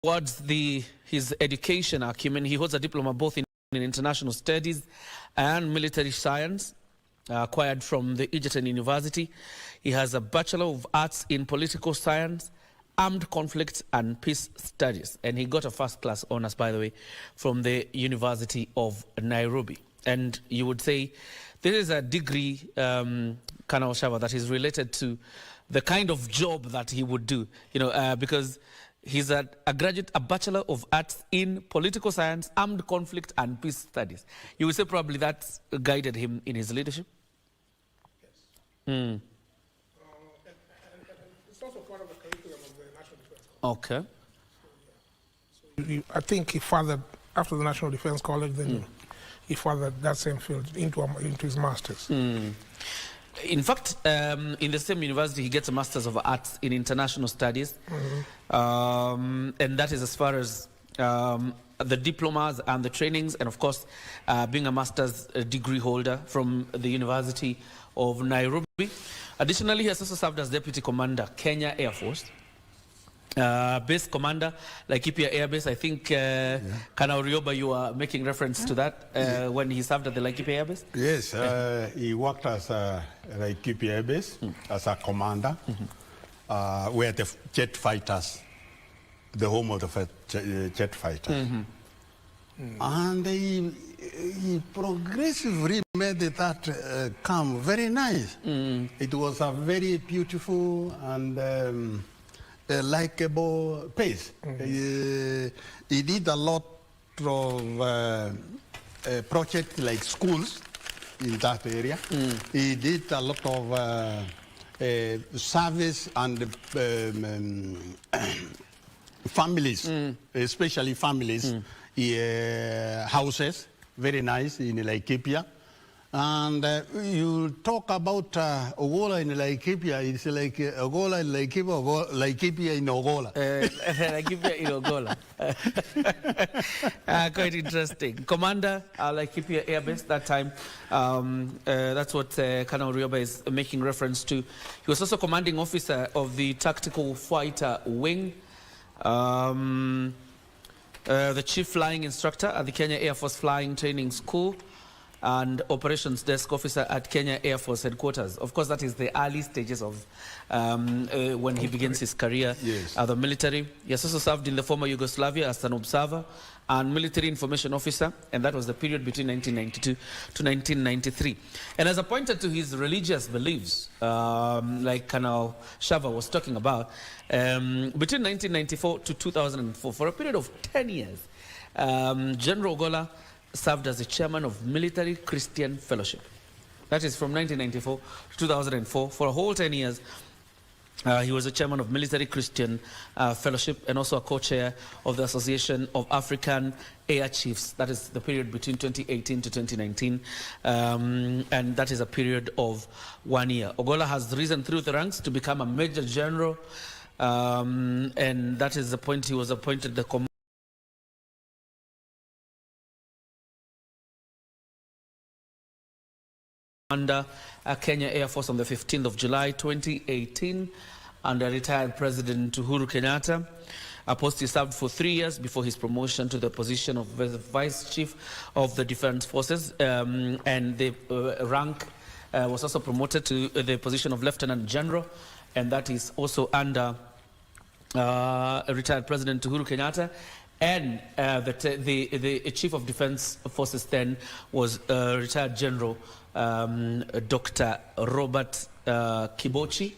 towards his education acumen, he holds a diploma both in international studies and military science, acquired from the Egerton University. He has a Bachelor of Arts in Political Science, Armed Conflicts and Peace Studies. And he got a first-class honors, by the way, from the University of Nairobi. And you would say there is a degree, Colonel Shava, that is related to the kind of job that he would do, because he's a graduate, a Bachelor of Arts in Political Science, Armed Conflict and Peace Studies. You would say probably that guided him in his leadership? Yes. Mm. It's also part of the curriculum of the National Defense College. Okay. So I think he fathered, after the National Defense College, then he fathered that same field into his master's. Mm. In fact, in the same university, he gets a Master's of Arts in International Studies. And that is as far as the diplomas and the trainings, and of course, being a master's degree holder from the University of Nairobi. Additionally, he has also served as Deputy Commander, Kenya Air Force. Base Commander, Laikipia Air Base. I think, Colonel Rioba, you are making reference to that when he served at the Laikipia Air Base? Yes, he worked as a Laikipia Air Base, as a commander, where the jet fighters, the home of the jet fighters. And he progressively made that camp very nice. It was a very beautiful and likable place. He did a lot of projects like schools in that area. He did a lot of service and families, especially families, houses, very nice in Laikipia. And you talk about Ogolla in Laikipia, it's like Ogolla in Laikipia, Laikipia in Ogolla. Laikipia in Ogolla. Quite interesting. Commander, Laikipia Air Base that time. That's what Colonel Rioba is making reference to. He was also commanding officer of the Tactical Fighter Wing. The chief flying instructor at the Kenya Air Force Flying Training School, and operations desk officer at Kenya Air Force headquarters. Of course, that is the early stages of when he begins his career at the military. He has also served in the former Yugoslavia as an observer and military information officer, and that was the period between 1992 to 1993. And as appointed to his religious beliefs, like Colonel Shava was talking about, between 1994 to 2004, for a period of 10 years, General Ogolla served as the chairman of Military Christian Fellowship. That is from 1994 to 2004. For a whole 10 years, he was the chairman of Military Christian Fellowship and also a co-chair of the Association of African Air Chiefs. That is the period between 2018 to 2019. And that is a period of 1 year. Ogolla has risen through the ranks to become a major general. And that is the point he was appointed the under Kenya Air Force on the 15th of July 2018 under retired President Uhuru Kenyatta, a post he served for 3 years before his promotion to the position of Vice Chief of the Defense Forces, and the rank was also promoted to the position of Lieutenant General, and that is also under retired President Uhuru Kenyatta. And the Chief of Defense Forces then was retired General Dr. Robert Kibochi.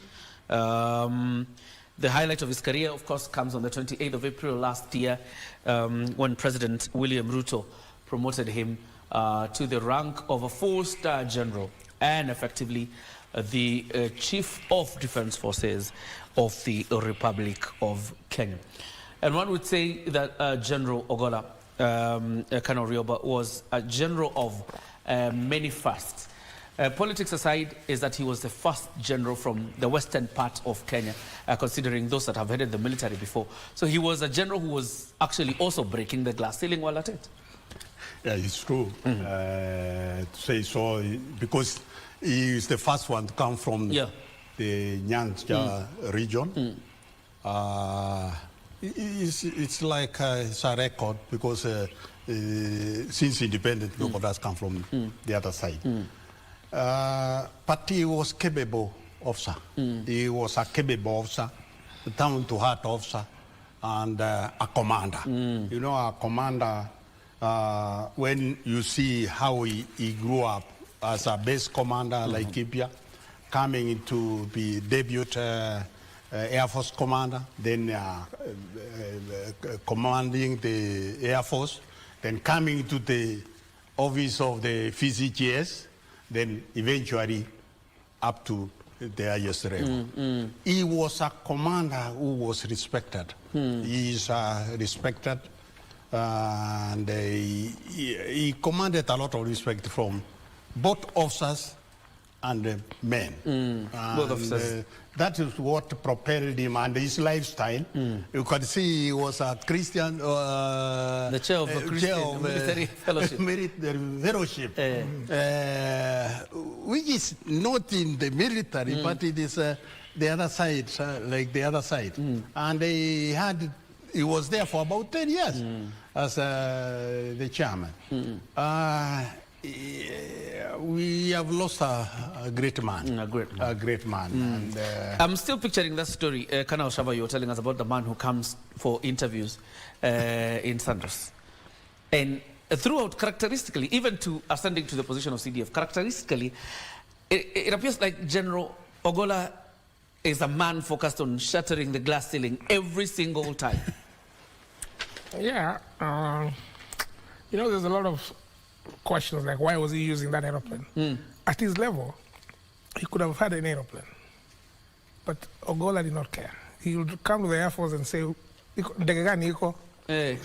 The highlight of his career, of course, comes on the 28th of April last year when President William Ruto promoted him to the rank of a 4-star general and effectively the Chief of Defense Forces of the Republic of Kenya. And one would say that General Ogolla, Colonel Rioba, was a general of many firsts. Politics aside, is that he was the first general from the western part of Kenya, considering those that have headed the military before. So he was a general who was actually also breaking the glass ceiling while at it. Yeah, it's true to say so, because he is the first one to come from the Nyanja region. It's like it's a record because since independence, nobody has come from the other side. But he was capable officer. He was a capable officer, a down-to-heart officer, and a commander. You know, a commander, when you see how he grew up as a base commander like Kipia, coming to be debut Air Force commander, then commanding the Air Force, then coming to the office of the PCGS, then eventually up to the highest level. He was a commander who was respected. He is respected, and he commanded a lot of respect from both officers and men. Both officers. That is what propelled him and his lifestyle. You could see he was a Christian. The chair of the Christian military fellowship. Military fellowship, which is not in the military, but it is the other side, like the other side. And he was there for about 10 years as the chairman. We have lost a great man. A great man. And, I'm still picturing that story, Kana Oshaba, you were telling us about the man who comes for interviews in Sanders. And throughout, characteristically, even to ascending to the position of CDF, characteristically, it appears like General Ogolla is a man focused on shattering the glass ceiling every single time. Yeah. You know, there's a lot of questions like why was he using that aeroplane? At his level, he could have had an aeroplane. But Ogolla did not care. He would come to the Air Force and say, Niko. And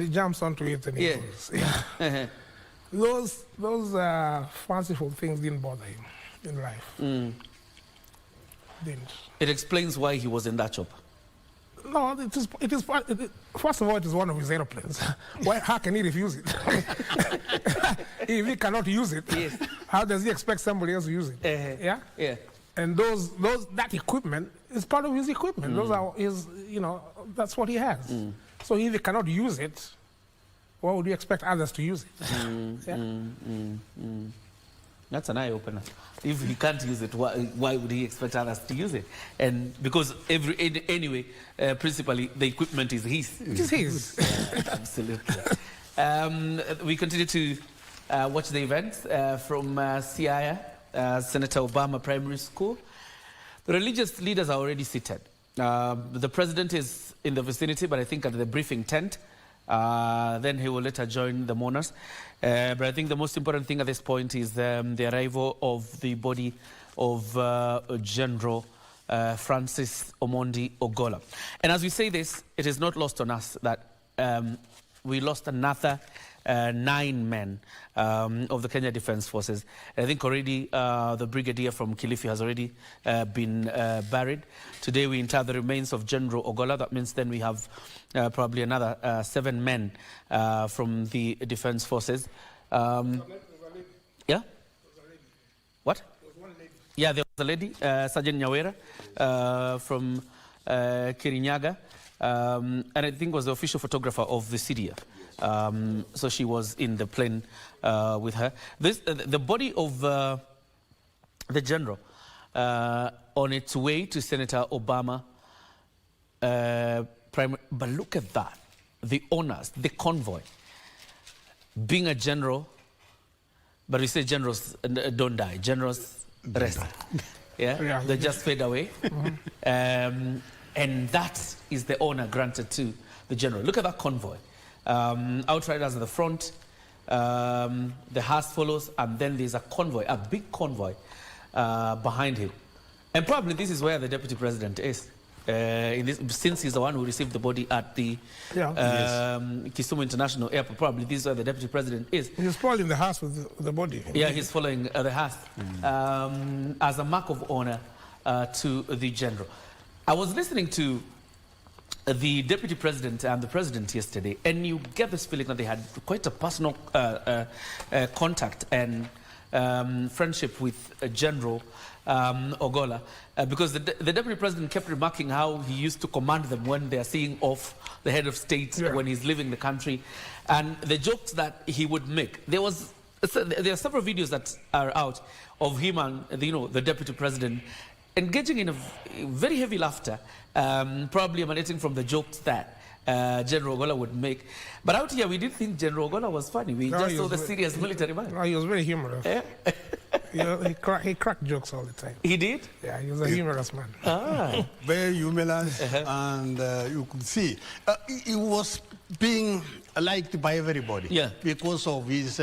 he jumps onto it and he goes. Yeah. Those fanciful things didn't bother him in life. Didn't. It explains why he was in that job. No, first of all, it is one of his aeroplanes. How can he refuse it? If he cannot use it, how does he expect somebody else to use it? Yeah? And that equipment is part of his equipment. Those are his, that's what he has. So if he cannot use it, why would you expect others to use it? That's an eye-opener. If he can't use it, why would he expect others to use it? And because anyway, principally, the equipment is his. It is his. Absolutely. We continue to watch the events from Siaya, Senator Obama Primary School. The religious leaders are already seated. The president is in the vicinity, but I think at the briefing tent. Then he will later join the mourners. But I think the most important thing at this point is the arrival of the body of General Francis Omondi Ogolla. And as we say this, it is not lost on us that we lost another 9 men of the Kenya Defence Forces. I think already the brigadier from Kilifi has already been buried. Today we inter the remains of General Ogolla. That means then we have probably another 7 men from the Defence Forces. Yeah? What? Yeah, there was a lady, Sergeant Nyawera from Kirinyaga, and I think was the official photographer of the CDF. So she was in the plane with her. The body of the general on its way to Senator Obama. But look at that. The honors, the convoy. Being a general, but we say generals don't die. Generals rest. Yeah? They just fade away. And that is the honor granted to the general. Look at that convoy. Outriders at the front, the hearse follows, and then there's a convoy, a big convoy behind him. And probably this is where the deputy president is. Since he's the one who received the body at the Kisumu International Airport, probably this is where the deputy president is. He's following the hearse with the body. Yeah, he's following the hearse as a mark of honor to the general. I was listening to the deputy president and the president yesterday, and you get this feeling that they had quite a personal contact, and friendship with General Ogolla, because the deputy president kept remarking how he used to command them when they are seeing off the head of state when he's leaving the country, and the jokes that he would make. There are several videos that are out of him and the deputy president engaging in a very heavy laughter, probably emanating from the jokes that General Ogolla would make. But out here, we didn't think General Ogolla was funny. We just saw the serious military man. No, he was very humorous. Yeah. He cracked jokes all the time. He did? Yeah, he was a humorous man. Very humorous, and you could see he was being liked by everybody because of his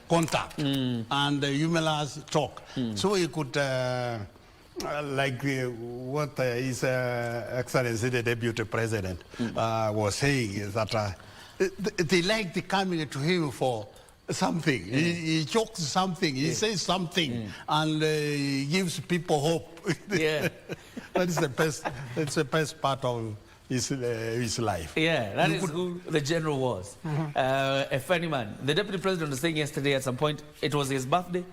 contact and humorous talk. So he could, like what His Excellency the Deputy President was saying, is that they liked coming to him for something. He jokes something, he says something, and he gives people hope. Yeah. That's the best part of his life. Yeah, that is who the general was. A funny man. The deputy president was saying yesterday at some point, it was his birthday,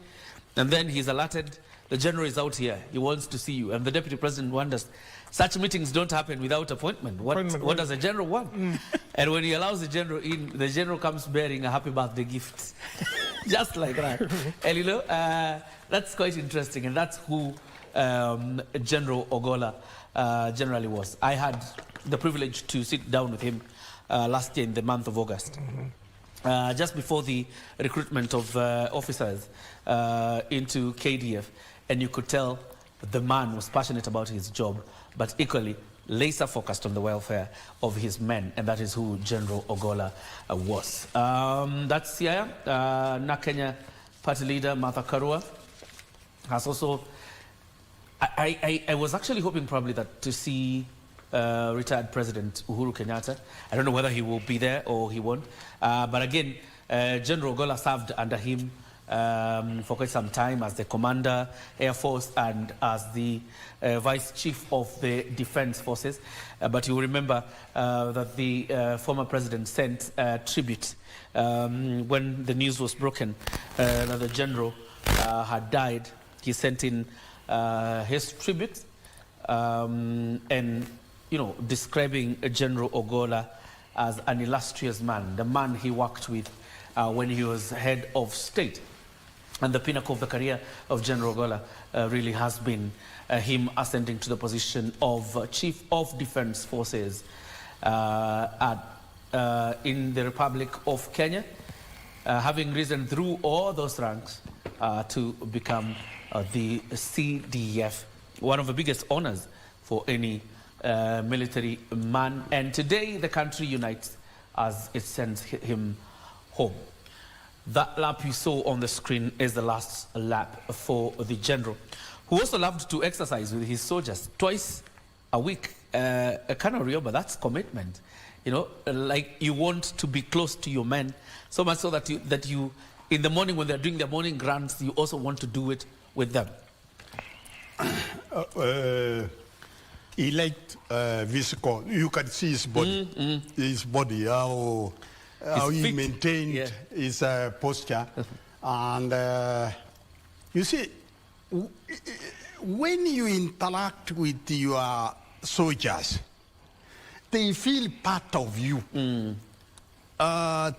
and then he's alerted, the general is out here, he wants to see you. And the deputy president wonders, such meetings don't happen without appointment. What does the general want? And when he allows the general in, the general comes bearing a happy birthday gift. Just like that. And that's quite interesting, and that's who General Ogolla generally was. I had the privilege to sit down with him last year in the month of August, just before the recruitment of officers into KDF, and you could tell the man was passionate about his job, but equally laser focused on the welfare of his men, and that is who General Ogolla was. That's Siaya. Kenya party leader Martha Karua has also. I was actually hoping probably that to see retired President Uhuru Kenyatta. I don't know whether he will be there or he won't. But again, General Ogolla served under him for quite some time as the Commander, Air Force, and as the Vice Chief of the Defense Forces. But you remember that the former president sent tribute when the news was broken that the general had died. He sent in his tribute and, describing General Ogolla as an illustrious man, the man he worked with when he was head of state. And the pinnacle of the career of General Ogolla really has been him ascending to the position of Chief of Defense Forces in the Republic of Kenya, having risen through all those ranks to become the CDF, one of the biggest honors for any military man. And today the country unites as it sends him home. That lap you saw on the screen is the last lap for the general, who also loved to exercise with his soldiers twice a week. But that's commitment. Like you want to be close to your men, so much so that you in the morning when they're doing their morning grants, you also want to do it with them. He liked physical. You can see his body, how he maintained his posture. And you see, when you interact with your soldiers, they feel part of you.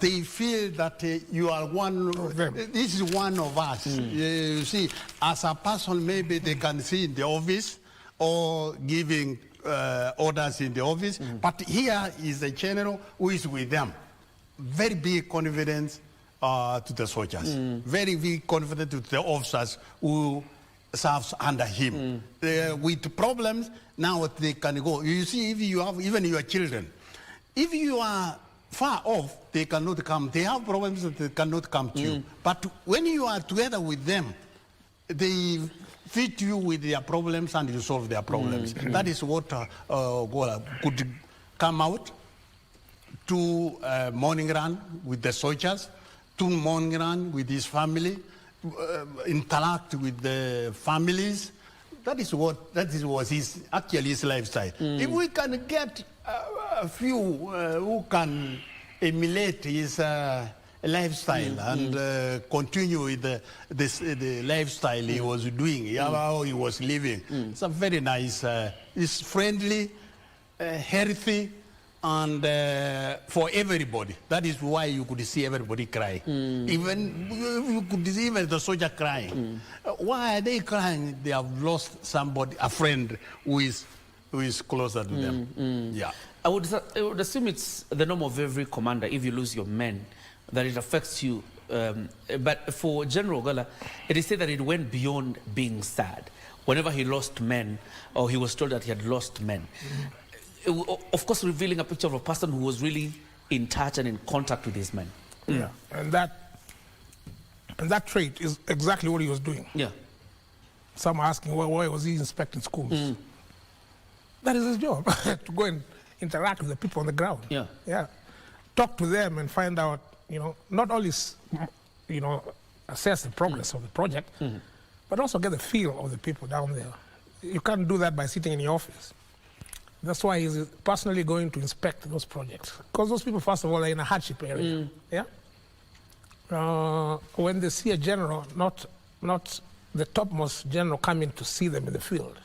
They feel that you are one of them. This is one of us. You see, as a person, maybe they can see in the office or giving orders in the office, but here is a general who is with them. Very big confidence to the soldiers. Very big confidence to the officers who serves under him. With problems, now they can go. You see, if you have even your children, if you are far off, they cannot come. They have problems that they cannot come to you. But when you are together with them, they fit you with their problems and you solve their problems. That is what Ogolla could come out to morning run with the soldiers, to morning run with his family, interact with the families. That was his lifestyle. If we can get a few who can emulate his lifestyle and continue with the lifestyle he was doing, how he was living. It's a very nice, it's friendly, healthy, and for everybody. That is why you could see everybody crying. Even you could see even the soldier crying. Why are they crying? They have lost somebody, a friend who is closer to them. Yeah. I would assume it's the norm of every commander, if you lose your men, that it affects you. But for General Ogolla, it is said that it went beyond being sad. Whenever he lost men, or he was told that he had lost men, of course revealing a picture of a person who was really in touch and in contact with his men. Yeah, and that trait is exactly what he was doing. Yeah. Some are asking, well, why was he inspecting schools? That is his job, to go and interact with the people on the ground. Yeah. Yeah. Talk to them and find out, not only, assess the progress of the project, but also get the feel of the people down there. You can't do that by sitting in your office. That's why he's personally going to inspect those projects. Because those people, first of all, are in a hardship area. Yeah? When they see a general, not the topmost general coming to see them in the field,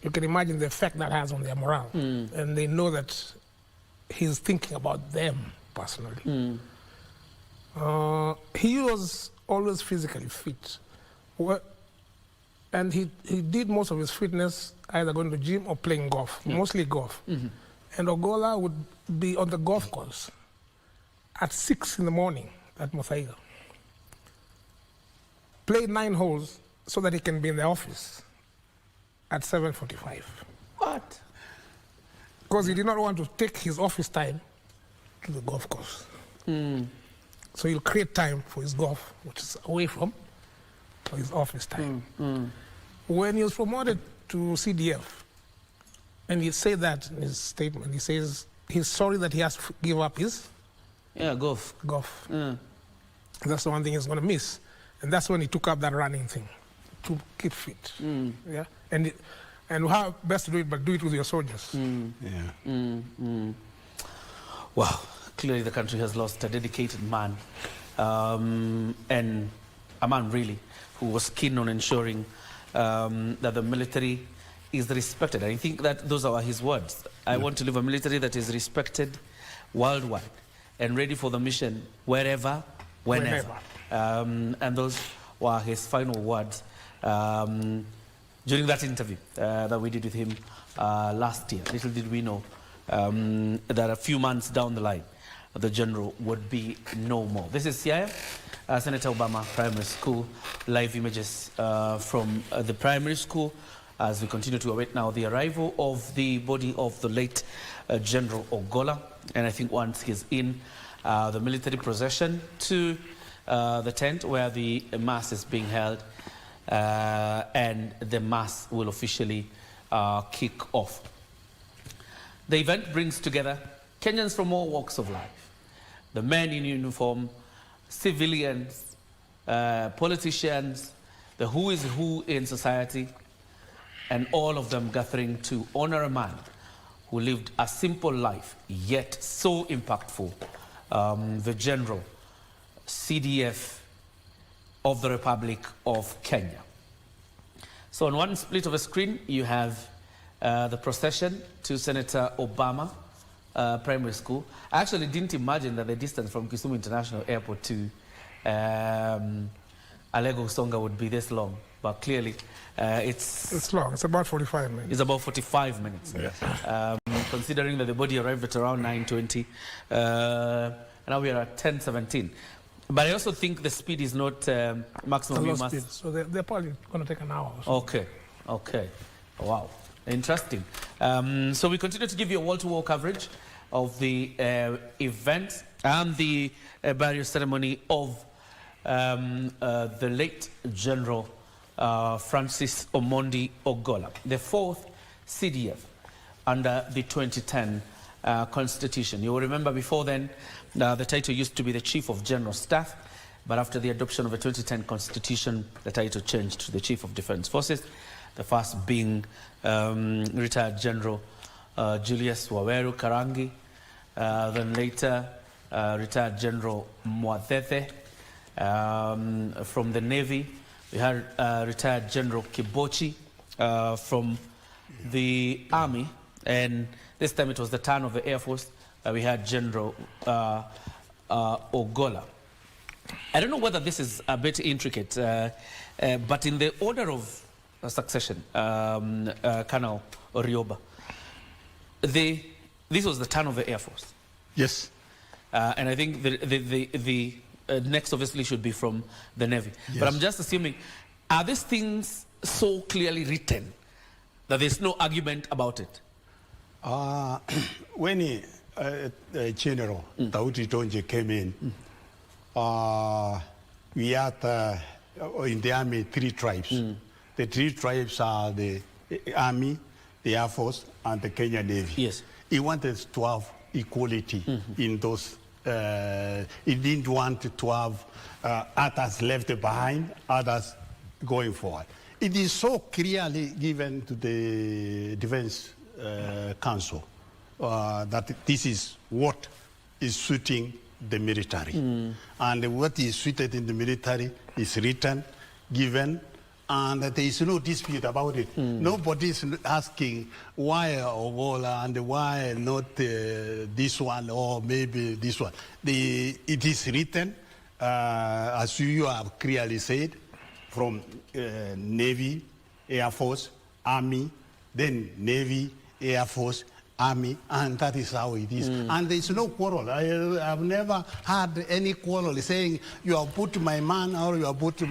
you can imagine the effect that has on their morale. And they know that he's thinking about them personally. He was always physically fit. And he did most of his fitness either going to the gym or playing golf, mostly golf. And Ogolla would be on the golf course at 6 in the morning at Muthaiga. Play 9 holes so that he can be in the office at 7:45. What? Because he did not want to take his office time to the golf course. So he'll create time for his golf, which is away from his office time. When he was promoted to CDF, and he said that in his statement, he says he's sorry that he has to give up his golf. That's the one thing he's going to miss. And that's when he took up that running thing, to keep fit. Yeah? And how best to do it, but do it with your soldiers. Wow, clearly the country has lost a dedicated man, and a man really who was keen on ensuring that the military is respected. I think that those are his words. I want to live a military that is respected worldwide and ready for the mission wherever, whenever. And those were his final words during that interview that we did with him last year. Little did we know that a few months down the line, the general would be no more. This is Siaya, Senator Obama Primary School, live images from the primary school as we continue to await now the arrival of the body of the late General Ogolla. And I think once he's in, the military procession to the tent where the mass is being held, and the mass will officially kick off. The event brings together Kenyans from all walks of life, the men in uniform, civilians, politicians, the who is who in society, and all of them gathering to honor a man who lived a simple life, yet so impactful, the General CDF of the Republic of Kenya. So on one split of a screen, you have the procession to Senator Obama Primary School. I actually didn't imagine that the distance from Kisumu International Airport to Alego Usonga would be this long, but clearly it's long. It's about 45 minutes. It's about 45 minutes. Yes. Considering that the body arrived at around 9:20, now we are at 10:17. But I also think the speed is not maximum. Speed. So they're probably going to take an hour or so. Okay. Wow. Interesting. So we continue to give you a wall-to-wall coverage of the event and the burial ceremony of the late General Francis Omondi Ogolla, the fourth CDF under the 2010 Constitution. You will remember before then, the title used to be the Chief of General Staff, but after the adoption of the 2010 Constitution, the title changed to the Chief of Defense Forces, the first being retired General Julius Waweru Karangi, then later retired General Mwathethe. From the Navy, we had retired General Kibochi. From the Army, and this time it was the turn of the Air Force. We had General Ogolla. I don't know whether this is a bit intricate, but in the order of succession, Colonel Orioba, this was the turn of the Air Force. Yes. And I think the next obviously should be from the Navy. Yes. But I'm just assuming, are these things so clearly written that there's no argument about it? When General Tauti Tonje came in, we had in the Army 3 tribes. The 3 tribes are the Army, the Air Force, and the Kenya Navy. Yes. He wanted to have equality in those. He didn't want to have others left behind, others going forward. It is so clearly given to the Defense Council that this is what is suiting the military. And what is suited in the military is written, given, and there is no dispute about it. Nobody is asking why Ogolla and why not this one or maybe this one. It is written, as you have clearly said, from Navy, Air Force, Army, then Navy, Air Force, Army, and that is how it is. And there is no quarrel. I have never had any quarrel saying you have put my man or you have put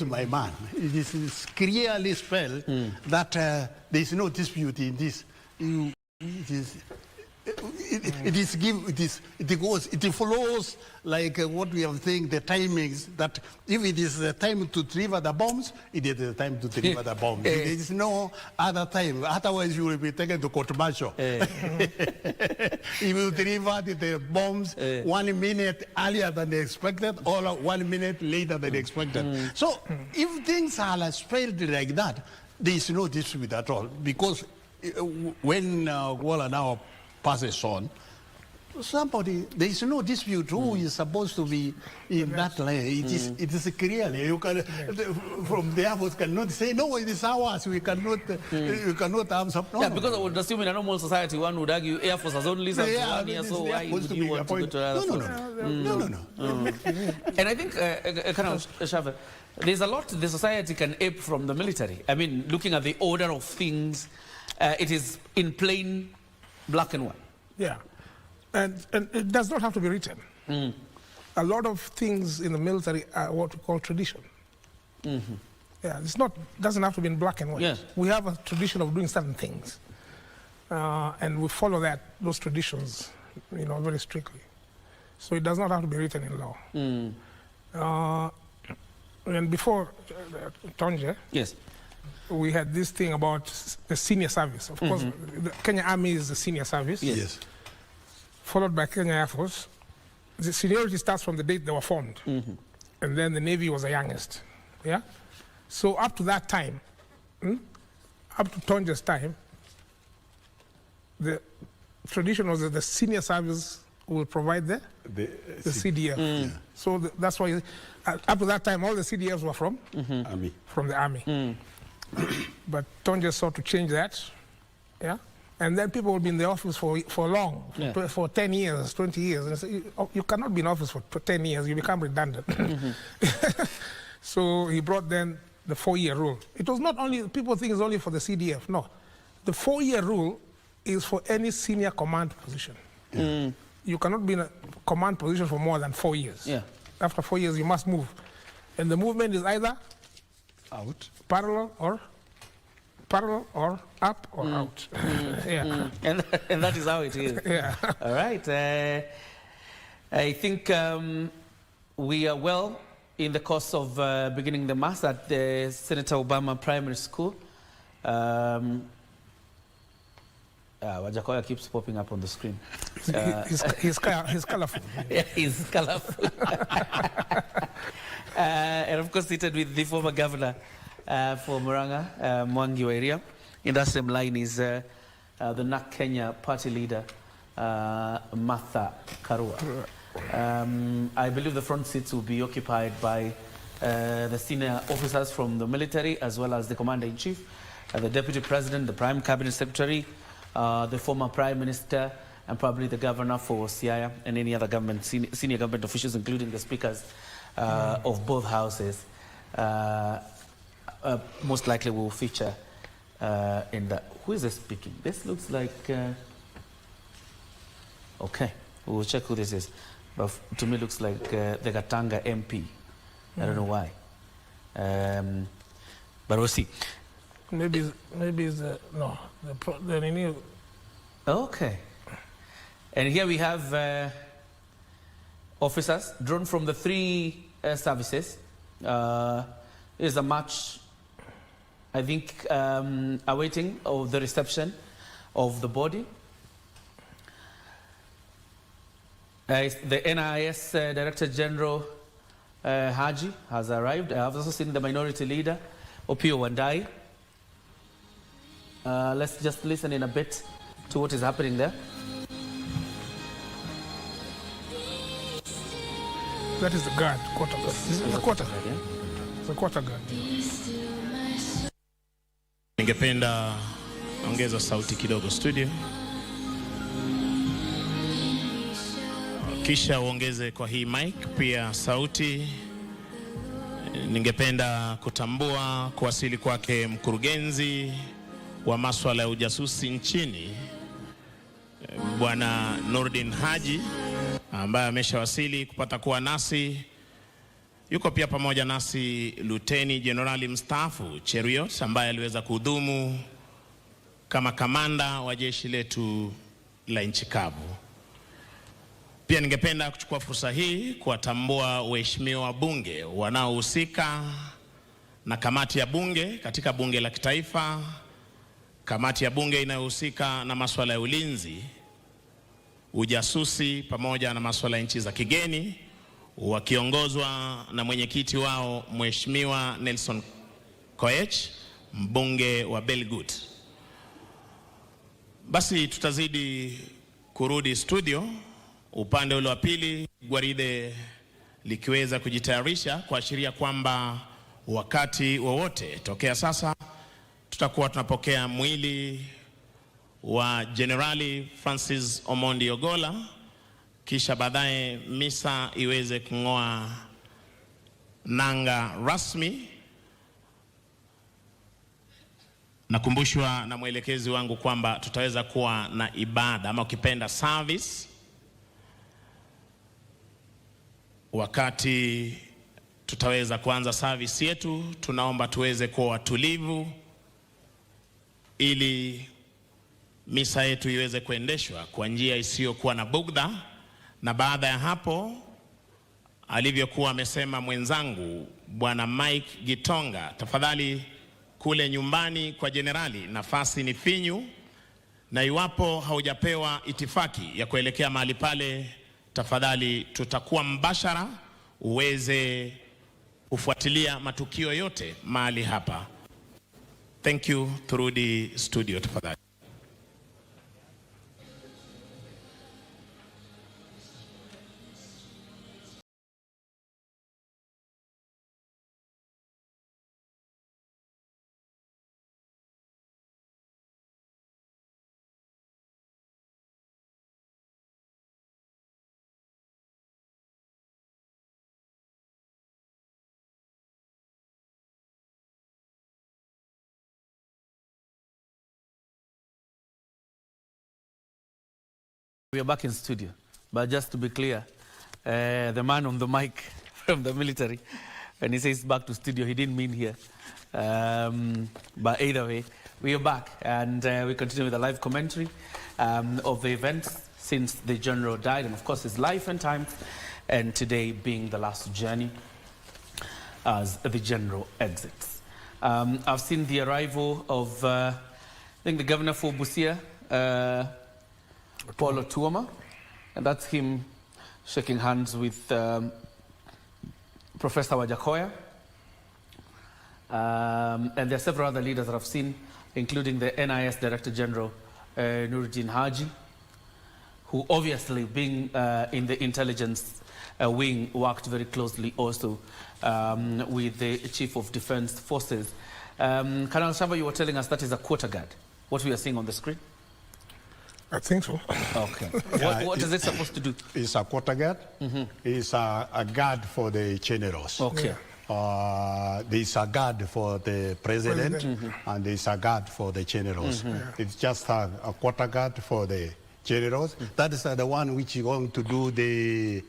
my man. It is clearly spelled that there is no dispute in this. It follows like what we are saying, the timings, that if it is the time to deliver the bombs, it is the time to deliver the bombs. There is no other time. Otherwise, you will be taken to court martial. He will deliver the bombs 1 minute earlier than they expected or 1 minute later than they expected. So if things are spelled like that, there is no dispute at all. Because when Ogolla now passes on, there is no dispute who is supposed to be in that lane. It is clearly, you can, from the Air Force cannot say, no, it is ours, we cannot have some. Yeah, because I would assume in a normal society, one would argue Air Force has only served 1 year, so why would you want to go to another force? No. And I think, kind of, Shava, there's a lot the society can ape from the military. I mean, looking at the order of things, it is in plain black and white. Yeah. And it does not have to be written. A lot of things in the military are what we call tradition. Yeah, doesn't have to be in black and white. Yes. We have a tradition of doing certain things. And we follow those traditions, very strictly. So it does not have to be written in law. And before Tonje, yes, we had this thing about the senior service. Of course, the Kenya Army is the senior service. Yes. Followed by Kenya Air Force. The seniority starts from the date they were formed. And then the Navy was the youngest. Yeah? So up to that time, up to Tonje's time, the tradition was that the senior service will provide the CDF. So that's why, up to that time, all the CDFs were from? Army. From the Army. But Tonje sought to change that. Yeah? And then people will be in the office for long, for 10 years, 20 years. And so you cannot be in office for 10 years, you become redundant. So he brought then the 4-year rule. It was not only, people think it's only for the CDF, no. The 4-year rule is for any senior command position. You cannot be in a command position for more than 4 years. Yeah. After 4 years, you must move. And the movement is either out, parallel or up or out. Yeah. And that is how it is. Yeah. All right. I think we are well in the course of beginning the Mass at the Senator Obama Primary School. Wajakoya keeps popping up on the screen. He's colorful. Yeah, he's colorful. And of course, seated with the former governor for Murang'a, Mwangi wa area. In that same line is the NAK Kenya party leader, Martha Karua. I believe the front seats will be occupied by the senior officers from the military, as well as the Commander-in-Chief, the Deputy President, the Prime Cabinet Secretary, the former Prime Minister, and probably the Governor for Siaya, and any other government, senior government officials, including the speakers of both houses. Most likely will feature in that. Who is this speaking? This looks like... okay, we'll check who this is. But to me, looks like the Gatanga MP. I don't know why. But we'll see. Maybe it's no. The new. Okay. And here we have officers drawn from the three services. Is a match, I think, awaiting of the reception of the body. The NIS Director General Haji has arrived. I have also seen the Minority Leader, Opio Wandai. Let's just listen in a bit to what is happening there. That is the guard, quarter guard. This is the quarter guard, yeah? It's the quarter guard. Ningependa ongeza sauti kidogo studio. Kisha uongeze kwa hii mic pia sauti. Ningependa kutambua kuwasili kwake mkurugenzi wa masuala ya ujasusi nchini, Bwana Nurdin Haji, ambaye ameshawasili kupata kuwa nasi. Yuko pia pamoja nasi Luteni Jenerali mstaafu Cheruiyot, ambaye aliweza kuhudumu kama kamanda wa jeshi letu la nchi kavu. Pia ningependa kuchukua fursa hii kuwatambua waheshimiwa wabunge wanaohusika na kamati ya bunge katika bunge la kitaifa, kamati ya bunge inayohusika na masuala ya ulinzi, ujasusi pamoja na masuala ya nchi za kigeni, wakiongozwa na mwenyekiti wao Mheshimiwa Nelson Koech, mbunge wa Belgut. Basi tutazidi kurudi studio, upande ule wa pili gwaride likiweza kujitayarisha kuashiria kwamba wakati wowote tokea sasa tutakuwa tunapokea mwili wa Generali Francis Omondi Ogolla, kisha baadaye misa iweze kung'oa nanga rasmi. Nakumbushwa na mwelekezi wangu kwamba tutaweza kuwa na ibada ama ukipenda service. Wakati tutaweza kuanza service yetu, tunaomba tuweze kuwa watulivu ili misa yetu iweze kuendeshwa kwa njia isiyokuwa na bugdha. Na baada ya hapo, alivyokuwa amesema mwenzangu Bwana Mike Gitonga, tafadhali kule nyumbani kwa jenerali nafasi ni finyu, na iwapo haujapewa itifaki ya kuelekea mahali pale, tafadhali tutakuwa mbashara uweze kufuatilia matukio yote mahali hapa. Thank you. Turudi studio tafadhali. We are back in studio, but just to be clear, the man on the mic from the military, when he says back to studio, he didn't mean here. But either way, we are back, and we continue with the live commentary of the events since the general died, and of course his life and times, and today being the last journey as the general exits. I've seen the arrival of, I think, the governor for Busia, Paulo Tuoma, and that's him shaking hands with Professor Wajakoya. And there are several other leaders that I've seen, including the NIS Director General, Nurdin Haji, who obviously being in the intelligence wing worked very closely also with the Chief of Defense Forces. Colonel Shava, you were telling us that is a quarter guard, what we are seeing on the screen? I think so. Okay. What is it supposed to do? It's a quarter guard. It's a guard for the generals. Okay. There's a guard for the president, and there's a guard for the generals. It's just a quarter guard for the generals. That is the one which is going to do the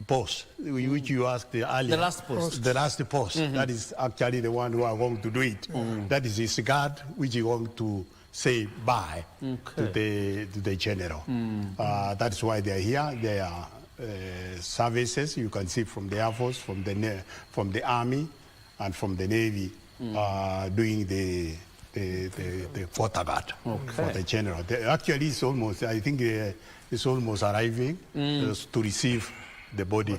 post, which you asked earlier. The last post. The last post. That is actually the one who are going to do it. That is his guard, which is going to say bye to the general. That is why they are here. They are services you can see from the Air Force, from the Army, and from the Navy doing the quarter guard for the general. Actually, it's almost, I think it's almost arriving to receive the body.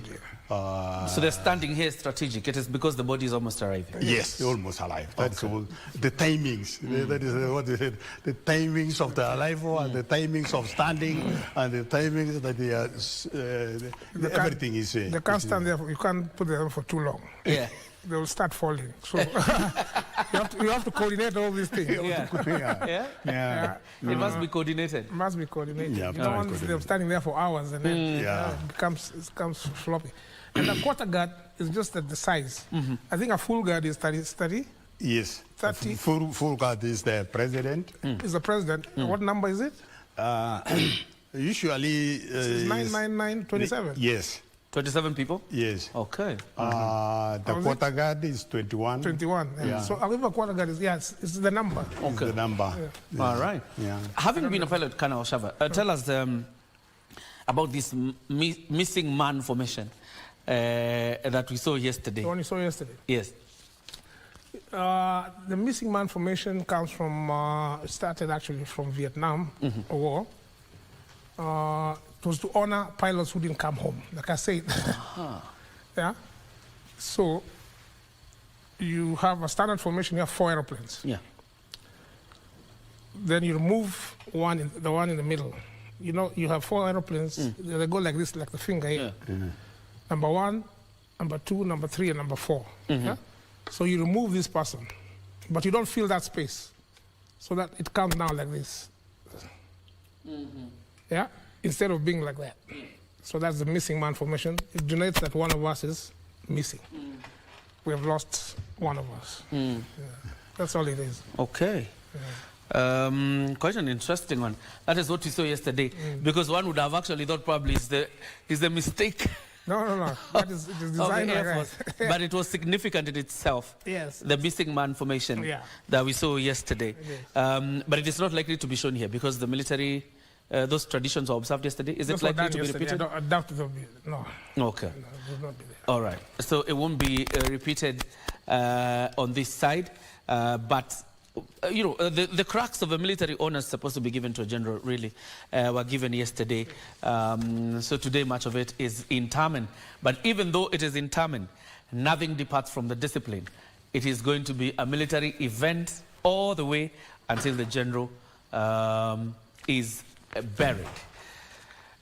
So they're standing here strategic. It is because the body is almost arriving. Yes, almost alive. That's all. The timings. That is what they said. The timings of the arrival and the timings of standing and the timings that they are. Everything is. They can't stand there. You can't put them for too long. Yeah. They will start falling. So you have to coordinate all these things. Yeah. It must be coordinated. It must be coordinated. Yeah, you don't want them standing there for hours and then it becomes floppy. And a quarter guard is just at the size. I think a full guard is 30. Yes. 30. Full guard is the president. Is the president. What number is it? Usually. It's 99927. Yes. 27 people? Yes. Okay. The quarter guard is 21. 21. Yeah. So however quarter guard is, it's the number. Okay. It's the number. Yeah. All right. Yeah. Having been a pilot, Colonel Shava, tell us about this missing man formation that we saw yesterday. The one you saw yesterday? Yes. The missing man formation comes from, started actually from Vietnam War. It was to honor pilots who didn't come home, like I said. Yeah. So you have a standard formation, you have 4 airplanes. Yeah. Then you remove the one in the middle. You know, you have 4 airplanes, they go like this, like the finger here. Yeah. Number 1, number 2, number 3, and number 4. Yeah? So you remove this person, but you don't fill that space, so that it comes down like this. Yeah? Instead of being like that. So that's the missing man formation. It denotes that one of us is missing. We have lost one of us. Yeah. That's all it is. Okay. Quite an interesting one. That is what we saw yesterday. Because one would have actually thought probably is the mistake. No. That is, it is designed like that. But it was significant in itself. Yes. The missing man formation that we saw yesterday. Yes. But it is not likely to be shown here because the military, those traditions were observed yesterday. Is it likely to be repeated? I doubt it will be. No. Okay. No, it will not be there. All right. So it won't be repeated on this side. But you know, the cracks of a military honor is supposed to be given to a general, really, were given yesterday. So today, much of it is interment. But even though it is interment, nothing departs from the discipline. It is going to be a military event all the way until the general is buried.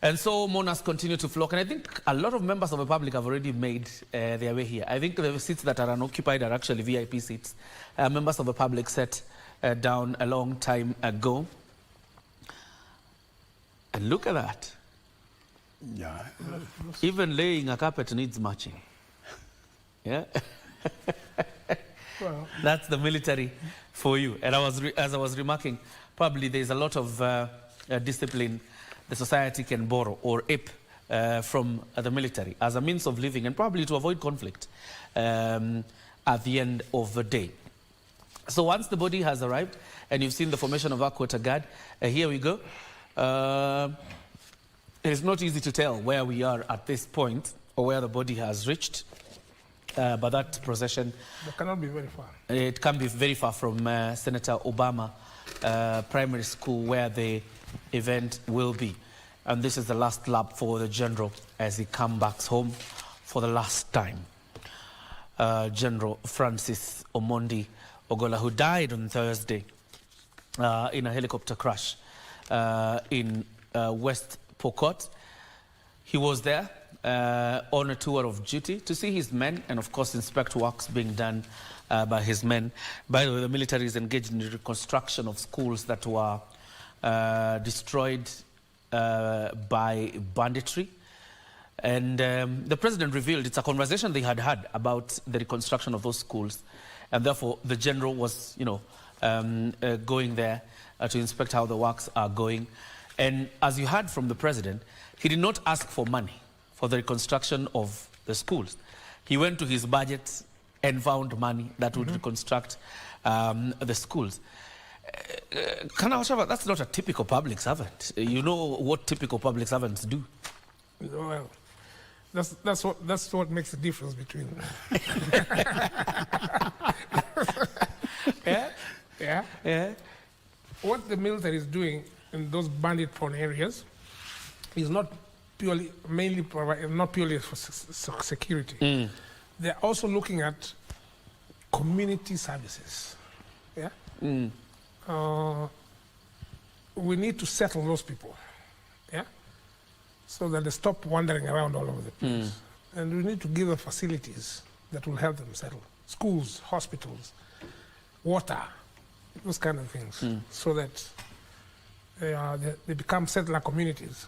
And so mourners continue to flock. And I think a lot of members of the public have already made their way here. I think the seats that are unoccupied are actually VIP seats. Members of the public sat down a long time ago. And look at that. Yeah. Even laying a carpet needs matching. Yeah? Well, that's the military for you. And as I was remarking, probably there's a lot of discipline the society can borrow or ape from the military as a means of living and probably to avoid conflict at the end of the day. So once the body has arrived and you've seen the formation of our quarter guard, here we go. It's not easy to tell where we are at this point or where the body has reached, but that procession... It cannot be very far. It can be very far from Senator Obama Primary School where the event will be. And this is the last lap for the general as he comes back home for the last time. General Francis Omondi Ogolla, who died on Thursday in a helicopter crash in West Pokot. He was there on a tour of duty to see his men and, of course, inspect works being done by his men. By the way, the military is engaged in the reconstruction of schools that were destroyed by banditry. And the president revealed it's a conversation they had had about the reconstruction of those schools. And therefore, the general was, going there to inspect how the works are going. And as you heard from the president, he did not ask for money for the reconstruction of the schools. He went to his budget and found money that would reconstruct the schools. That's not a typical public servant. You know what typical public servants do. Well, that's what makes the difference between. Yeah. What the military is doing in those bandit-prone areas is not purely for security. They're also looking at community services. Yeah. We need to settle those people. Yeah. So that they stop wandering around all over the place. And we need to give them facilities that will help them settle. Schools, hospitals, water, those kind of things, so that they become settler communities,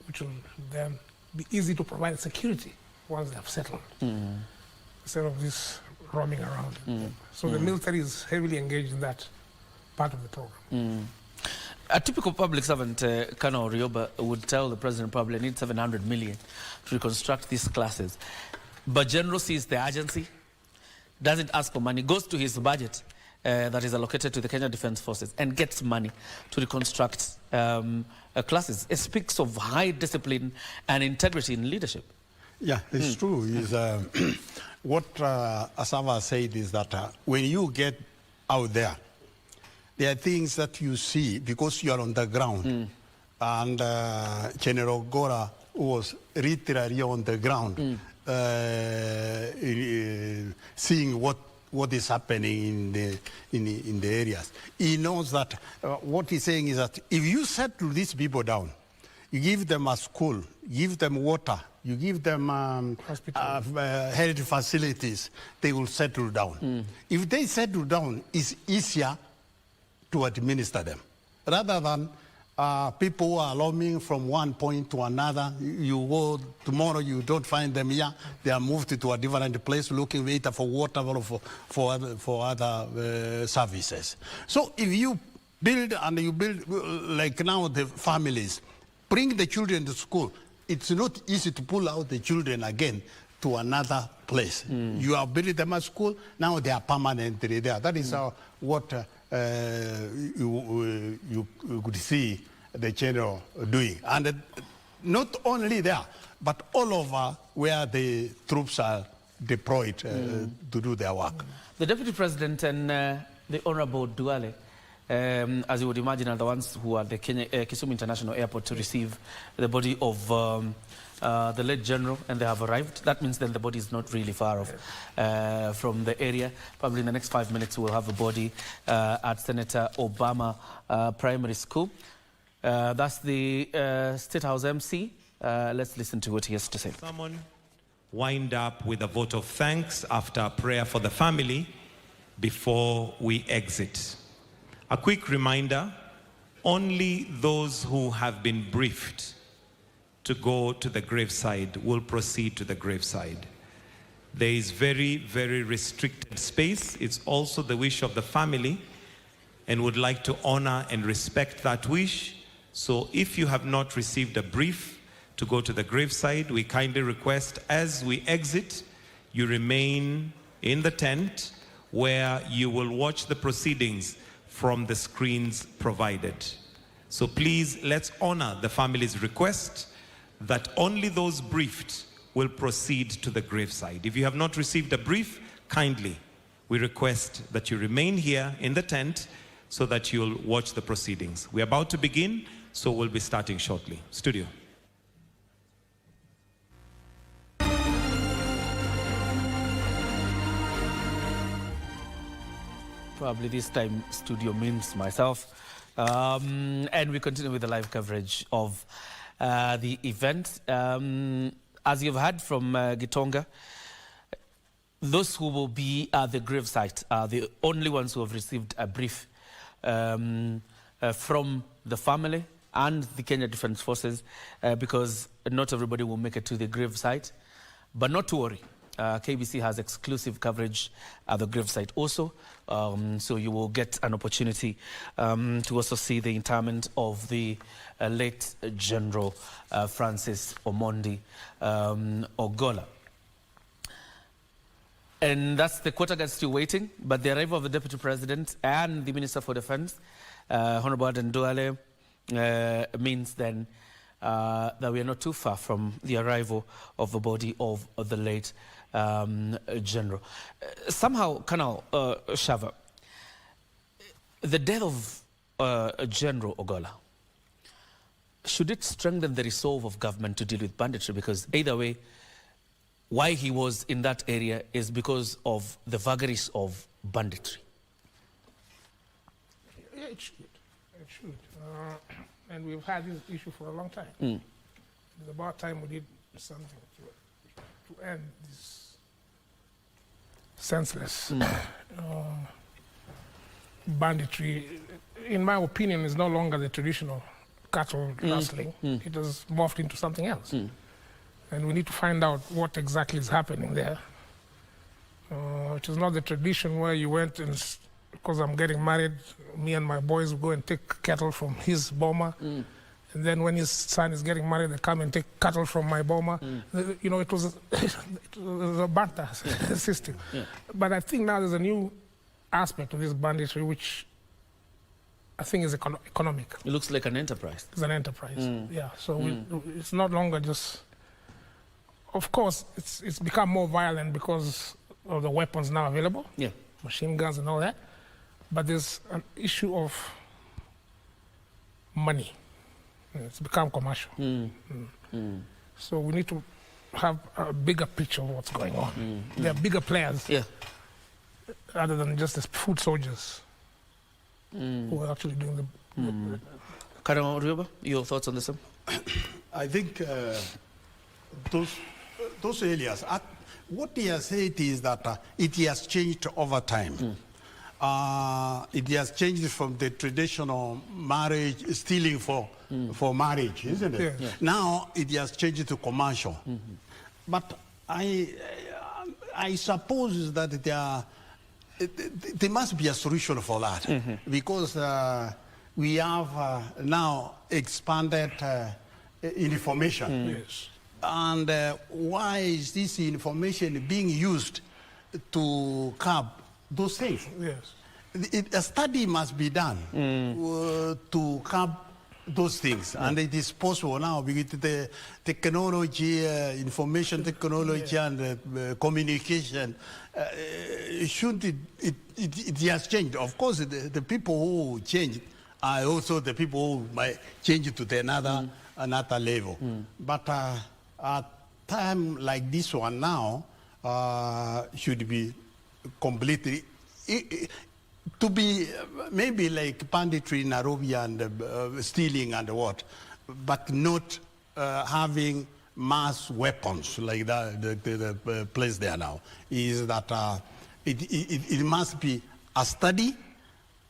which will then be easy to provide security once they have settled, instead of this roaming around. So the military is heavily engaged in that part of the program. A typical public servant, Colonel Rioba, would tell the president probably needs 700 million to reconstruct these classes. But General sees the urgency, doesn't ask for money, goes to his budget that is allocated to the Kenya Defence Forces and gets money to reconstruct classes. It speaks of high discipline and integrity in leadership. Yeah, it's true. What Asava said is that when you get out there are things that you see because you are on the ground. And General Ogolla was literally on the ground, seeing what is happening in the areas. He knows that what he's saying is that if you settle these people down, you give them a school, give them water, you give them health facilities, they will settle down. If they settle down, it's easier to administer them, rather than people who are roaming from one point to another. You go tomorrow, you don't find them here. They are moved to a different place, looking either for water or for other services. So if you build, and you build like now the families, bring the children to school, it's not easy to pull out the children again to another place. You are building them at school, now they are permanently there. That is what you could see the general doing. And not only there, but all over where the troops are deployed to do their work. The Deputy President and the Honorable Duale, as you would imagine, are the ones who are at the Kisumu International Airport to receive the body of the late general, and they have arrived. That means then the body is not really far off from the area. Probably in the next 5 minutes we'll have a body at Senator Obama Primary School. That's the State House MC. Let's listen to what he has to say. Someone wind up with a vote of thanks after a prayer for the family before we exit. A quick reminder, only those who have been briefed to go to the graveside will proceed to the graveside. There is very, very restricted space. It's also the wish of the family, and would like to honor and respect that wish. So if you have not received a brief to go to the graveside, we kindly request as we exit, you remain in the tent where you will watch the proceedings from the screens provided. So please, let's honor the family's request that only those briefed will proceed to the graveside. If you have not received a brief, kindly, we request that you remain here in the tent so that you'll watch the proceedings. We're about to begin, so we'll be starting shortly. Studio. Probably this time studio means myself. And we continue with the live coverage of the event. As you've heard from Gitonga, those who will be at the grave site are the only ones who have received a brief from the family and the Kenya Defence Forces, because not everybody will make it to the grave site. But not to worry, KBC has exclusive coverage at the grave site also, so you will get an opportunity to also see the interment of the late General Francis Omondi Ogolla. And that's the quarter guard still waiting, but the arrival of the Deputy President and the Minister for Defence, Honorable Aden Duale, means then that we are not too far from the arrival of the body of the late General. Somehow, Colonel Shava, the death of General Ogolla, should it strengthen the resolve of government to deal with banditry? Because either way, why he was in that area is because of the vagaries of banditry. Yeah, it should. It should. And we've had this issue for a long time. It's about time we did something to end this senseless banditry. In my opinion, is no longer the traditional cattle rustling. It has morphed into something else. And we need to find out what exactly is happening there. It is not the tradition where you went and, because I'm getting married, me and my boys will go and take cattle from his boma. And then when his son is getting married, they come and take cattle from my boma. You know, it was a barter system. Yeah. But I think now there's a new aspect of this banditry, which I think is economic. It looks like an enterprise. It's an enterprise, yeah. So it's not longer just... Of course, it's become more violent because of the weapons now available. Yeah. Machine guns and all that. But there's an issue of money. It's become commercial. So we need to have a bigger picture of what's going on. There are bigger players, other than just the food soldiers who are actually doing the... Colonel Rioba, your thoughts on this one? I think those areas, what he has said is that it has changed over time. It has changed from the traditional marriage, stealing for marriage, isn't it? Yeah. Now it has changed to commercial. But I suppose that there must be a solution for that, because we have now expanded information. Yes. And why is this information being used to curb those things? Yes. A study must be done to curb those things. And it is possible now because the technology, information technology and communication, it has changed. Of course, the people who changed are also the people who might change it to another level. But a time like this one now should be completely, to be maybe like banditry in Nairobi and stealing and what, but not having mass weapons like that, the place there now, is that it must be a study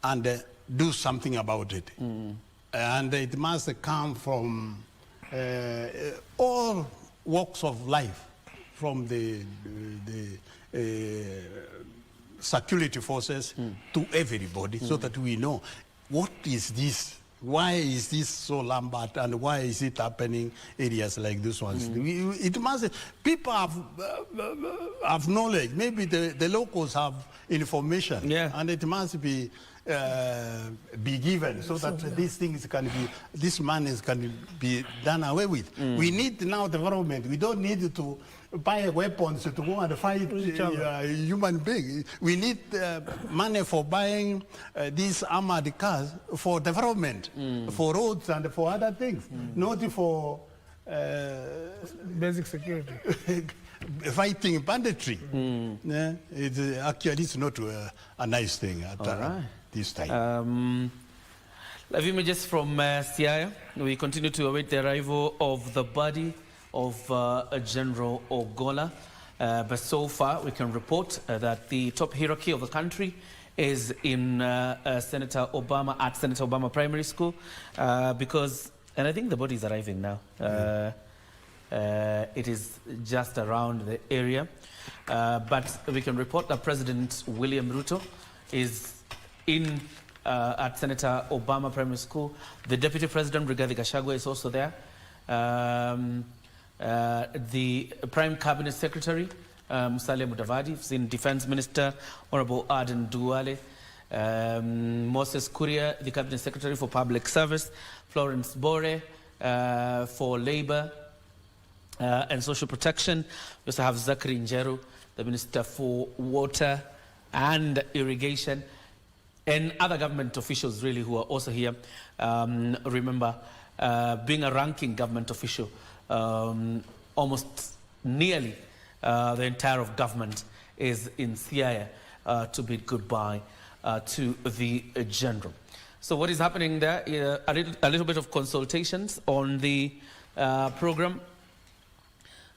and do something about it. And it must come from all walks of life, from the security forces to everybody, so that we know what is this, why is this so Lambert, and why is it happening areas like this ones. It must, people have knowledge, maybe the locals have information, and it must be given so that these things can be, this money can be done away with. We need now development. We don't need to buy weapons to go and fight human beings. We need money for buying these armored cars for development, for roads and for other things, not for basic security. Fighting banditry. It's not a nice thing at this time. Live images from Siaya. We continue to await the arrival of the body of General Ogolla. But so far, we can report that the top hierarchy of the country is in Senator Obama Primary School because, and I think the body is arriving now. It is just around the area. But we can report that President William Ruto is in at Senator Obama Primary School. The Deputy President, Rigathi Gachagua, is also there. The Prime Cabinet Secretary, Musalia Mudavadi, Defense Minister, Honorable Aden Duale, Moses Kuria, the Cabinet Secretary for Public Service, Florence Bore for Labour and Social Protection. We also have Zachary Njeru, the Minister for Water and Irrigation, and other government officials really who are also here. Remember, being a ranking government official, almost nearly the entire of government is in Siaya to bid goodbye to the general. So what is happening there? A little bit of consultations on the program.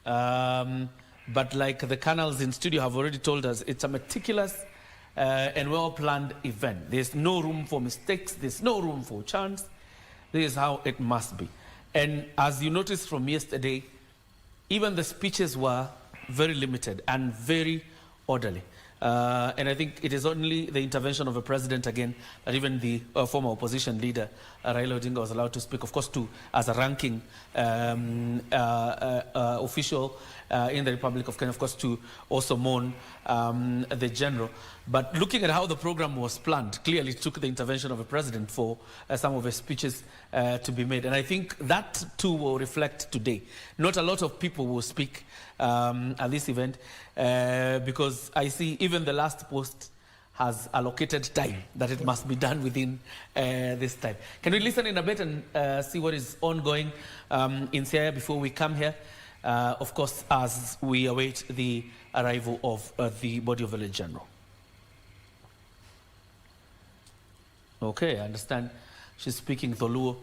But like the canals in studio have already told us, it's a meticulous and well-planned event. There's no room for mistakes. There's no room for chance. This is how it must be. And as you noticed from yesterday, even the speeches were very limited and very orderly. And I think it is only the intervention of a president again that even the former opposition leader, Raila Odinga, was allowed to speak, of course, as a ranking official in the Republic of Kenya, of course, to also mourn the general. But looking at how the program was planned, clearly it took the intervention of a president for some of his speeches to be made. And I think that too will reflect today. Not a lot of people will speak at this event because I see even the last post has allocated time that it must be done within this time. Can we listen in a bit and see what is ongoing in Siaya before we come here? Of course, as we await the arrival of the body of the general. Okay, I understand she's speaking Dholuo,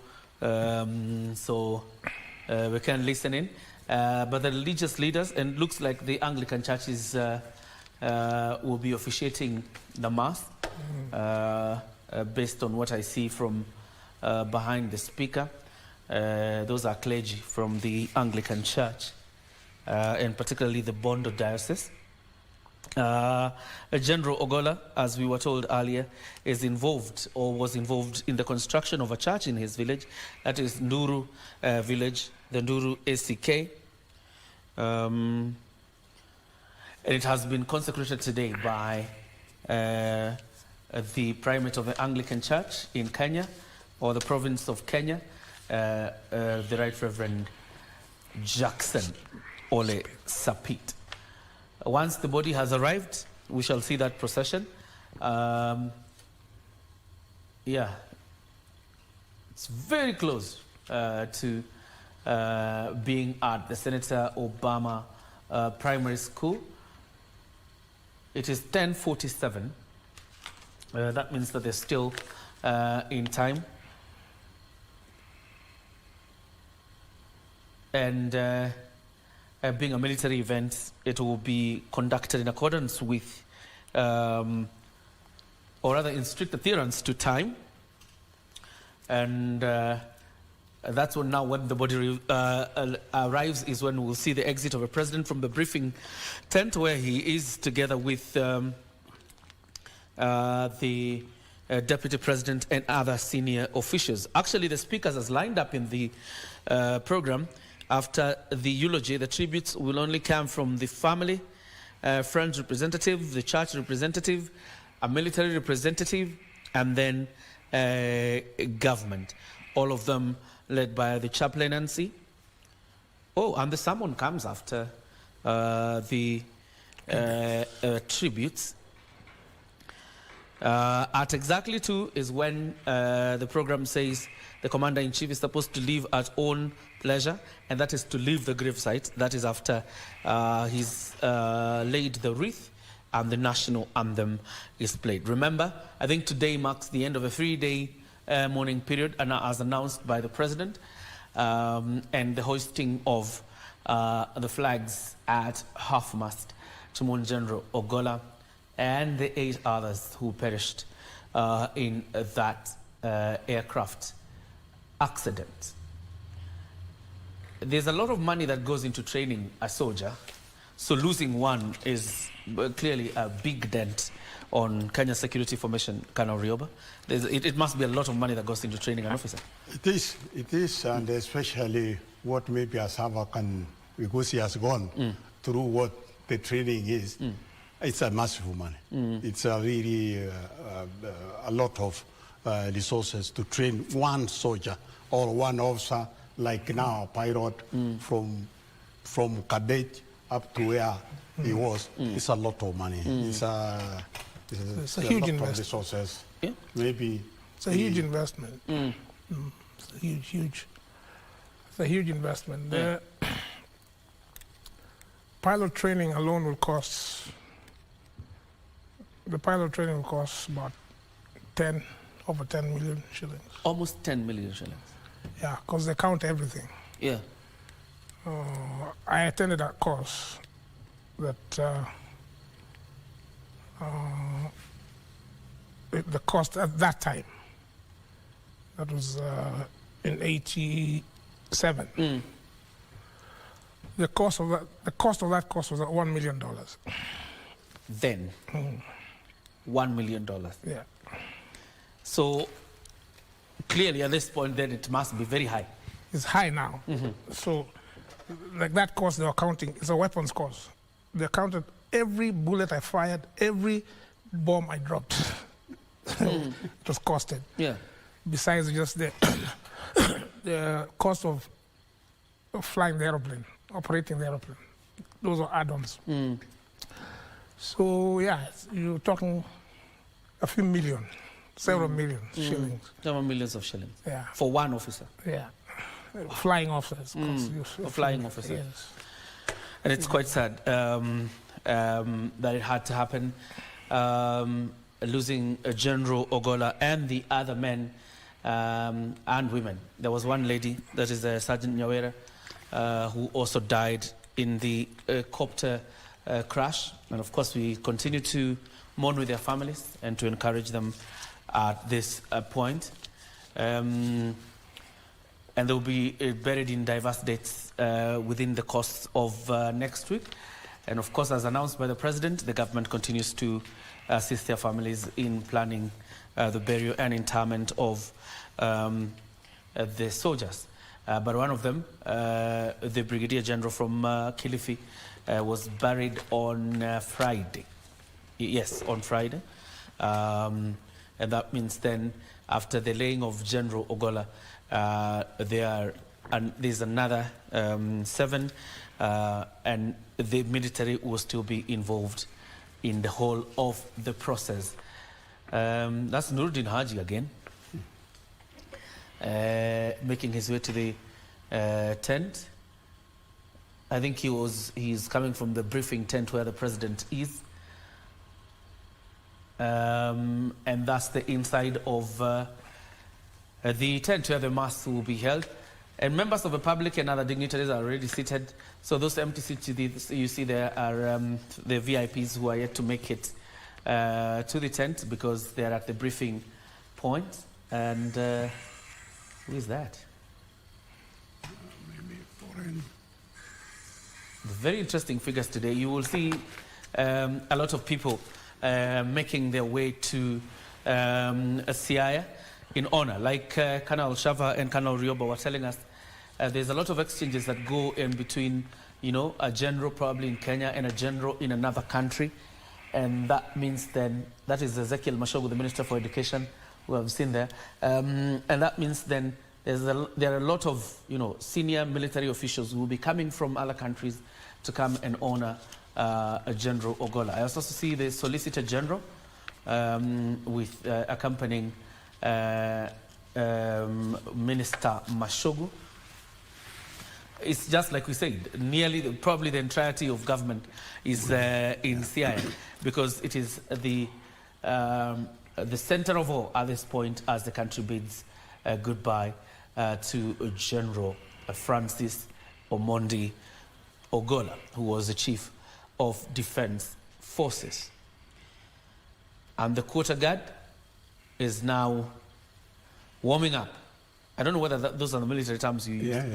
so we can listen in. But the religious leaders, and looks like the Anglican churches will be officiating the mass, based on what I see from behind the speaker. Those are clergy from the Anglican Church, and particularly the Bondo Diocese. General Ogolla, as we were told earlier, is involved or was involved in the construction of a church in his village. That is Nduru village, the Nduru ACK. And it has been consecrated today by the primate of the Anglican Church in Kenya, or the province of Kenya, the Right Reverend Jackson Ole Sapit. Once the body has arrived, we shall see that procession. Yeah, it's very close to being at the Senator Obama Primary School. It is 10:47. That means that they're still in time. And being a military event, it will be conducted in accordance with, or rather in strict adherence to time. And that's when the body arrives, is when we'll see the exit of a president from the briefing tent, where he is together with the deputy president and other senior officials. Actually, the speakers has lined up in the program. After the eulogy, the tributes will only come from the family, friends representative, the church representative, a military representative, and then government. All of them led by the chaplaincy. Oh, and the sermon comes after the tributes. At exactly 2 is when the program says the commander-in-chief is supposed to leave at own pleasure, and that is to leave the grave site. That is after he's laid the wreath and the national anthem is played. Remember, I think today marks the end of a 3-day mourning period, and as announced by the president, and the hoisting of the flags at half-mast to mourn General Ogolla and the 8 others who perished in that aircraft accident. There's a lot of money that goes into training a soldier, so losing one is clearly a big dent on Kenya's security formation, Colonel Rioba. It must be a lot of money that goes into training an officer. It is, and especially what maybe a server can, because he has gone through what the training is, it's a massive money. It's a really a lot of resources to train one soldier or one officer, like now a pilot from cadet up to where he was. It's a lot of money. It's a huge lot investment. of resources. Yeah. Maybe it's a huge investment. It's a huge. It's a huge investment. The pilot training alone will cost. The pilot training will cost about over 10 million shillings. Almost 10 million shillings. Yeah, because they count everything. Yeah. I attended that course that the cost at that time, that was in 87. The cost of that course was $1 million. Then, $1 million. Yeah. So clearly at this point then it must be very high. It's high now. So like that course they were counting, it's a weapons course. They counted every bullet I fired, every bomb I dropped. It was costed. Yeah. Besides just the cost of flying the aeroplane, operating the aeroplane. Those are add-ons. So yeah, you're talking a few million, several million shillings. Several millions of shillings. Yeah. For one officer. Yeah. Flying officers. A flying officer. Yes. And it's quite sad that it had to happen. Losing General Ogolla and the other men and women. There was one lady, that is Sergeant Nyawera, who also died in the copter crash. And of course, we continue to mourn with their families and to encourage them at this point. And they will be buried in diverse dates within the course of next week. And of course, as announced by the President, the government continues to assist their families in planning the burial and interment of the soldiers. But one of them, the Brigadier General from Kilifi, was buried on Friday. Yes, on Friday. And that means then, after the laying of General Ogolla, there's another 7, and the military will still be involved in the whole of the process. That's Nuruddin Haji again, making his way to the tent. I think he's coming from the briefing tent where the president is. And that's the inside of the tent where the mass will be held. And members of the public and other dignitaries are already seated. So those empty seats you see there are the VIPs who are yet to make it to the tent because they are at the briefing point. And who is that? Maybe foreign. Very interesting figures today. You will see a lot of people making their way to Siaya in honor. Like Colonel Shava and Colonel Rioba were telling us, there's a lot of exchanges that go in between, a general probably in Kenya and a general in another country. And that means then, that is Ezekiel Mashogu, the Minister for Education, who I've seen there. And that means then there are a lot of, senior military officials who will be coming from other countries to come and honor General Ogolla. I also see the Solicitor General with accompanying Minister Mashogu. It's just like we said, probably the entirety of government is in Siaya, because it is the the center of all at this point as the country bids goodbye to General Francis Omondi Ogolla, who was the Chief of Defense Forces. And the quarter guard is now warming up. I don't know whether those are the military terms you use. Yeah.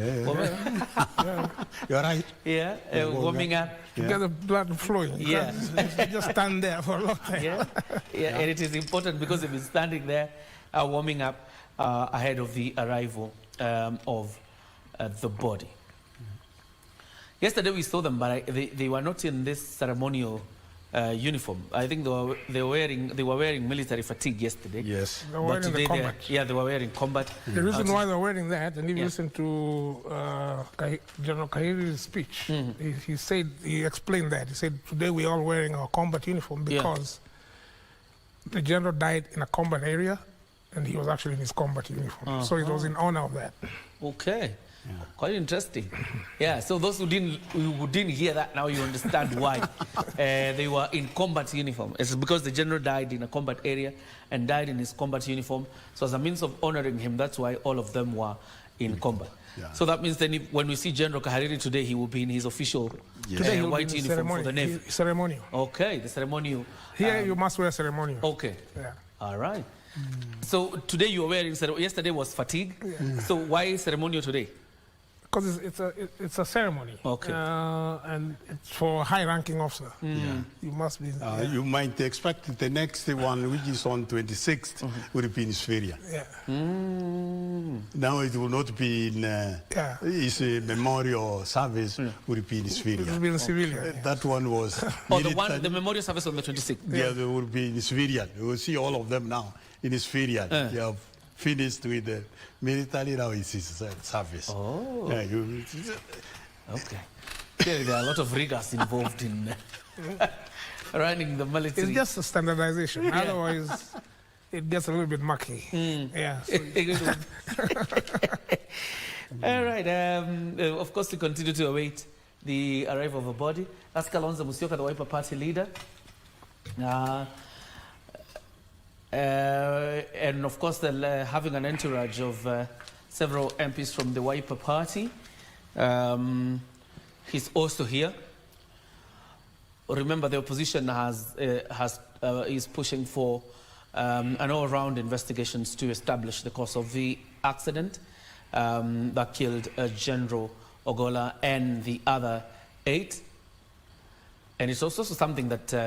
You're right. Yeah, warming up. To get the blood flowing. Yeah. You just stand there for a long time. Yeah, and it is important because they've been standing there warming up ahead of the arrival of the body. Yesterday we saw them, but they were not in this ceremonial uniform. I think they were wearing military fatigue yesterday. Yes. They were wearing the combat. They were wearing combat. The reason why they're wearing that, and if you listen to General Kahiri's speech, he explained that. He said, today we're all wearing our combat uniform because the general died in a combat area, and he was actually in his combat uniform. So it was in honor of that. Okay. Yeah. Quite interesting. Yeah, so those who didn't hear that, now you understand why they were in combat uniform. It's because the general died in a combat area and died in his combat uniform. So as a means of honoring him, that's why all of them were in combat. Yeah. So that means then when we see General Kahariri today, he will be in his official white uniform for the Navy. Ceremonial. Okay, the ceremonial. Here you must wear ceremonial. Okay. Yeah. All right. So today you are wearing, yesterday was fatigue. Yeah. So why ceremonial today? Because it's a ceremony, and it's for a high-ranking officer. You must be. You might expect the next one, which is on 26th, will be in Siaya. Now it will not be in his memorial service. Will be in Siaya. It will be in civilian. That one was. The memorial service on the 26th. Yeah, they will be in civilian. You will see all of them now in civilian. You have finished with the military, now it's his service. Oh. Yeah, okay. Clearly there are a lot of rigors involved in running the military. It's just a standardization. Otherwise, it gets a little bit mucky. Yeah. So all right. Of course, we continue to await the arrival of a body. That's Kalonzo Musyoka, the Wiper Party leader. And of course, they're having an entourage of several MPs from the Wiper Party. He's also here. Remember, the opposition is pushing for an all-round investigations to establish the cause of the accident that killed General Ogolla and the other 8. And it's also something that